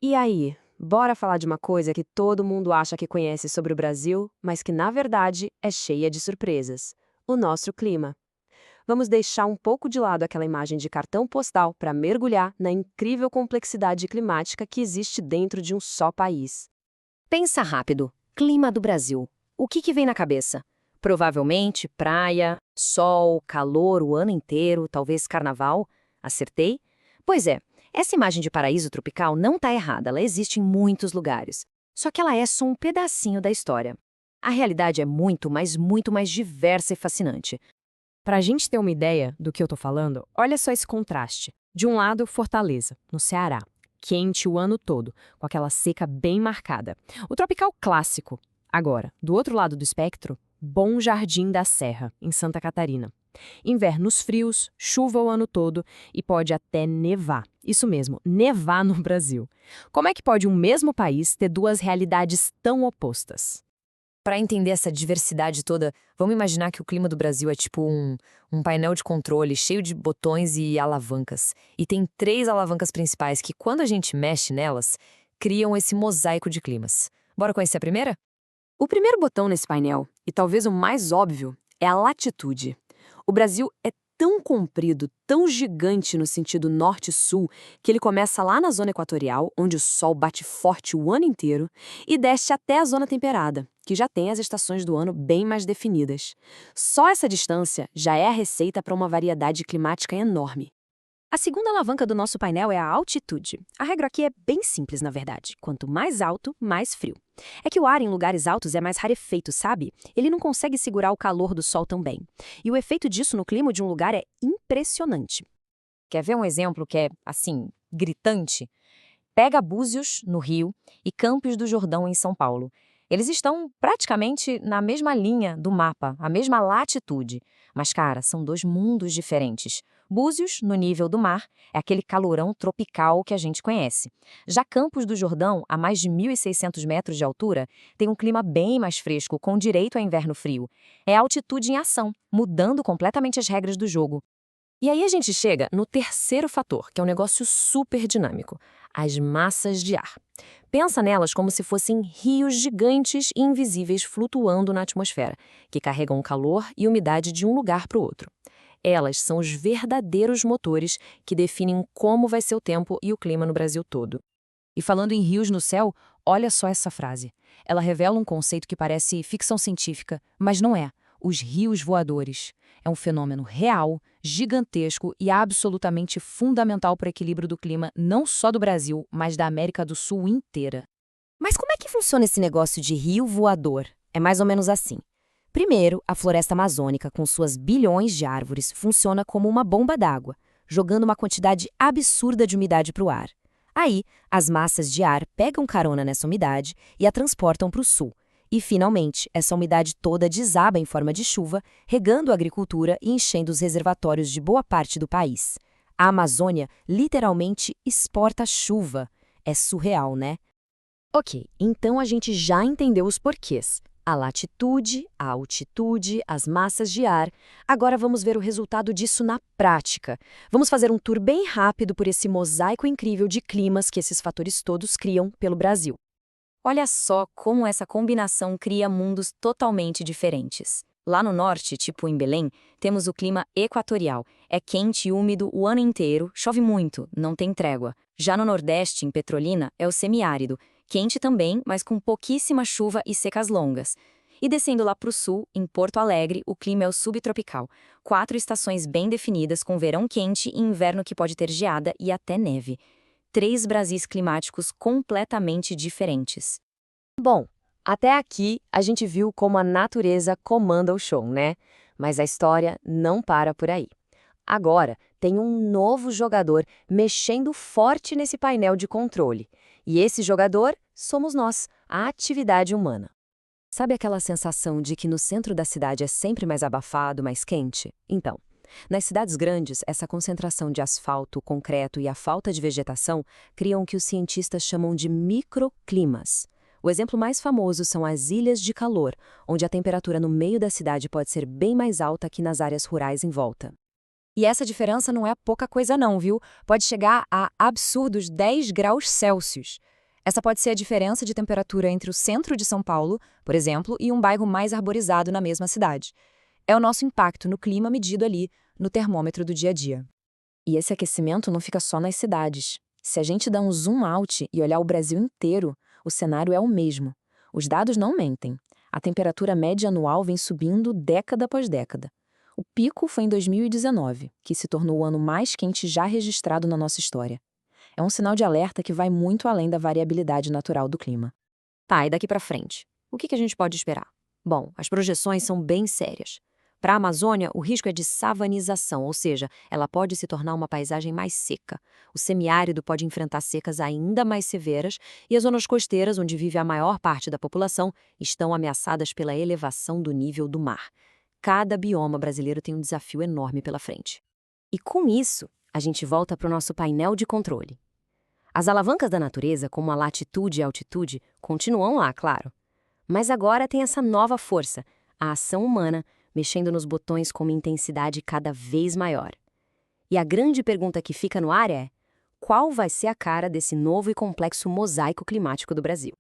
E aí, bora falar de uma coisa que todo mundo acha que conhece sobre o Brasil, mas que na verdade é cheia de surpresas: o nosso clima. Vamos deixar um pouco de lado aquela imagem de cartão postal para mergulhar na incrível complexidade climática que existe dentro de um só país. Pensa rápido. Clima do Brasil. O que vem na cabeça? Provavelmente praia, sol, calor o ano inteiro, talvez carnaval. Acertei? Pois é, essa imagem de paraíso tropical não está errada, ela existe em muitos lugares. Só que ela é só um pedacinho da história. A realidade é muito mais diversa e fascinante. Para a gente ter uma ideia do que eu tô falando, olha só esse contraste. De um lado, Fortaleza, no Ceará. Quente o ano todo, com aquela seca bem marcada. O tropical clássico. Agora, do outro lado do espectro, Bom Jardim da Serra, em Santa Catarina. Invernos frios, chuva o ano todo e pode até nevar. Isso mesmo, nevar no Brasil. Como é que pode um mesmo país ter duas realidades tão opostas? Para entender essa diversidade toda, vamos imaginar que o clima do Brasil é tipo um painel de controle cheio de botões e alavancas. E tem três alavancas principais que, quando a gente mexe nelas, criam esse mosaico de climas. Bora conhecer a primeira? O primeiro botão nesse painel, e talvez o mais óbvio, é a latitude. O Brasil é tão comprido, tão gigante no sentido norte-sul, que ele começa lá na zona equatorial, onde o sol bate forte o ano inteiro, e desce até a zona temperada, que já tem as estações do ano bem mais definidas. Só essa distância já é a receita para uma variedade climática enorme. A segunda alavanca do nosso painel é a altitude. A regra aqui é bem simples, na verdade. Quanto mais alto, mais frio. É que o ar em lugares altos é mais rarefeito, sabe? Ele não consegue segurar o calor do sol tão bem. E o efeito disso no clima de um lugar é impressionante. Quer ver um exemplo que é, assim, gritante? Pega Búzios, no Rio, e Campos do Jordão, em São Paulo. Eles estão praticamente na mesma linha do mapa, a mesma latitude. Mas, cara, são dois mundos diferentes. Búzios, no nível do mar, é aquele calorão tropical que a gente conhece. Já Campos do Jordão, a mais de 1.600 metros de altura, tem um clima bem mais fresco, com direito a inverno frio. É altitude em ação, mudando completamente as regras do jogo. E aí a gente chega no terceiro fator, que é um negócio super dinâmico: as massas de ar. Pensa nelas como se fossem rios gigantes e invisíveis flutuando na atmosfera, que carregam calor e umidade de um lugar para o outro. Elas são os verdadeiros motores que definem como vai ser o tempo e o clima no Brasil todo. E falando em rios no céu, olha só essa frase. Ela revela um conceito que parece ficção científica, mas não é: os rios voadores. É um fenômeno real, gigantesco e absolutamente fundamental para o equilíbrio do clima não só do Brasil, mas da América do Sul inteira. Mas como é que funciona esse negócio de rio voador? É mais ou menos assim. Primeiro, a floresta amazônica, com suas bilhões de árvores, funciona como uma bomba d'água, jogando uma quantidade absurda de umidade para o ar. Aí, as massas de ar pegam carona nessa umidade e a transportam para o sul. E, finalmente, essa umidade toda desaba em forma de chuva, regando a agricultura e enchendo os reservatórios de boa parte do país. A Amazônia literalmente exporta chuva. É surreal, né? Ok, então a gente já entendeu os porquês. A latitude, a altitude, as massas de ar. Agora vamos ver o resultado disso na prática. Vamos fazer um tour bem rápido por esse mosaico incrível de climas que esses fatores todos criam pelo Brasil. Olha só como essa combinação cria mundos totalmente diferentes. Lá no norte, tipo em Belém, temos o clima equatorial. É quente e úmido o ano inteiro, chove muito, não tem trégua. Já no nordeste, em Petrolina, é o semiárido. Quente também, mas com pouquíssima chuva e secas longas. E descendo lá para o sul, em Porto Alegre, o clima é o subtropical. 4 estações bem definidas, com verão quente e inverno que pode ter geada e até neve. 3 Brasis climáticos completamente diferentes. Bom, até aqui a gente viu como a natureza comanda o show, né? Mas a história não para por aí. Agora tem um novo jogador mexendo forte nesse painel de controle. E esse jogador somos nós, a atividade humana. Sabe aquela sensação de que no centro da cidade é sempre mais abafado, mais quente? Então, nas cidades grandes, essa concentração de asfalto, concreto e a falta de vegetação criam o que os cientistas chamam de microclimas. O exemplo mais famoso são as ilhas de calor, onde a temperatura no meio da cidade pode ser bem mais alta que nas áreas rurais em volta. E essa diferença não é pouca coisa não, viu? Pode chegar a absurdos 10 graus Celsius. Essa pode ser a diferença de temperatura entre o centro de São Paulo, por exemplo, e um bairro mais arborizado na mesma cidade. É o nosso impacto no clima medido ali, no termômetro do dia a dia. E esse aquecimento não fica só nas cidades. Se a gente dá um zoom out e olhar o Brasil inteiro, o cenário é o mesmo. Os dados não mentem. A temperatura média anual vem subindo década após década. O pico foi em 2019, que se tornou o ano mais quente já registrado na nossa história. É um sinal de alerta que vai muito além da variabilidade natural do clima. Tá, e daqui para frente? O que a gente pode esperar? Bom, as projeções são bem sérias. Para a Amazônia, o risco é de savanização, ou seja, ela pode se tornar uma paisagem mais seca. O semiárido pode enfrentar secas ainda mais severas e as zonas costeiras, onde vive a maior parte da população, estão ameaçadas pela elevação do nível do mar. Cada bioma brasileiro tem um desafio enorme pela frente. E com isso, a gente volta para o nosso painel de controle. As alavancas da natureza, como a latitude e a altitude, continuam lá, claro. Mas agora tem essa nova força, a ação humana, mexendo nos botões com uma intensidade cada vez maior. E a grande pergunta que fica no ar é: qual vai ser a cara desse novo e complexo mosaico climático do Brasil?